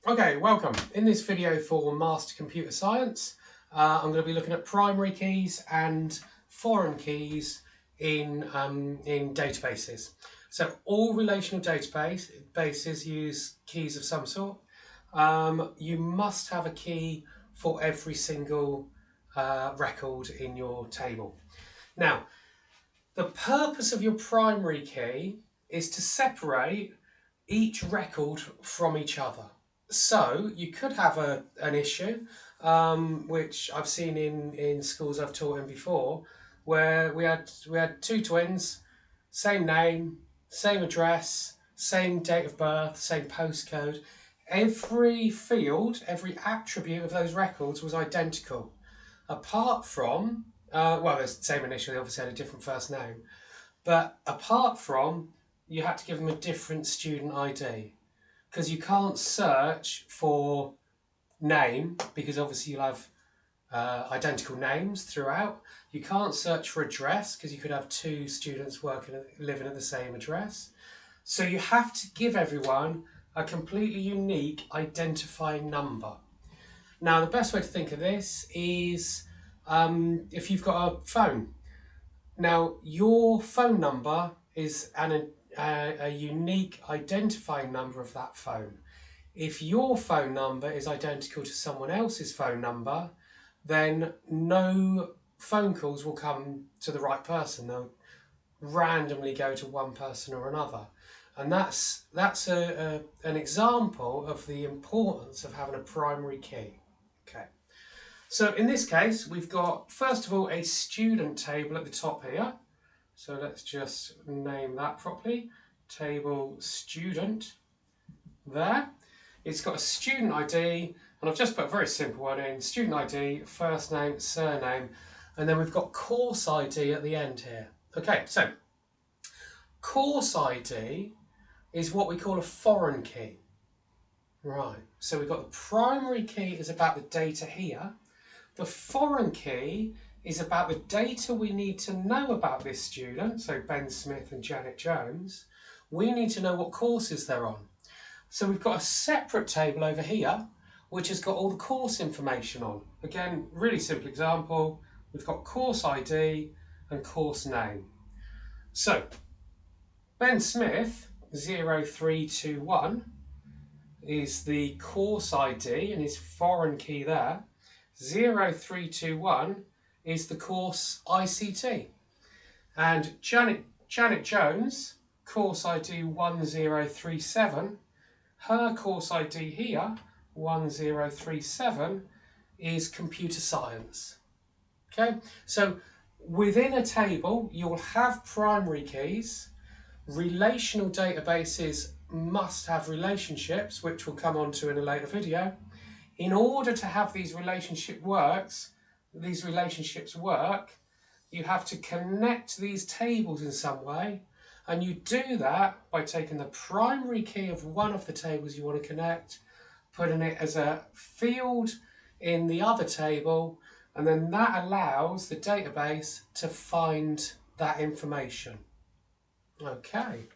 Okay, welcome. In this video for Master Computer Science, I'm going to be looking at primary keys and foreign keys in databases. So all relational databases use keys of some sort. You must have a key for every single record in your table. Now, the purpose of your primary key is to separate each record from each other. So you could have an issue, which I've seen in schools I've taught in before, where we had two twins, same name, same address, same date of birth, same postcode. Every field, every attribute of those records was identical, apart from well, there's the same initial. They obviously had a different first name, but apart from you had to give them a different student ID because you can't search for name because obviously you'll have identical names throughout. You can't search for address because you could have two students living at the same address. So you have to give everyone a completely unique identifying number. Now, the best way to think of this is if you've got a phone. Now, your phone number is a unique identifying number of that phone. If your phone number is identical to someone else's phone number, then no phone calls will come to the right person. They'll randomly go to one person or another. And that's an example of the importance of having a primary key. Okay. So in this case, we've got, first of all, a student table at the top here. So let's just name that properly. Table student there. It's got a student ID, and I've just put a very simple one in. Student ID, first name, surname, and then we've got course ID at the end here. Okay, so course ID is what we call a foreign key. Right, so we've got the primary key is about the data here. The foreign key is about the data we need to know about this student, so Ben Smith and Janet Jones. We need to know what courses they're on. So we've got a separate table over here, which has got all the course information on. Again, really simple example. We've got course ID and course name. So Ben Smith 0321 is the course ID and his foreign key there. 0321 is the course ICT. And Janet Jones, course ID 1037, her course ID here, 1037, is computer science. Okay, so within a table, you'll have primary keys. Relational databases must have relationships, which we'll come on to in a later video. In order to have these relationships work, you have to connect these tables in some way, and you do that by taking the primary key of one of the tables you want to connect, putting it as a field in the other table, and then that allows the database to find that information. Okay.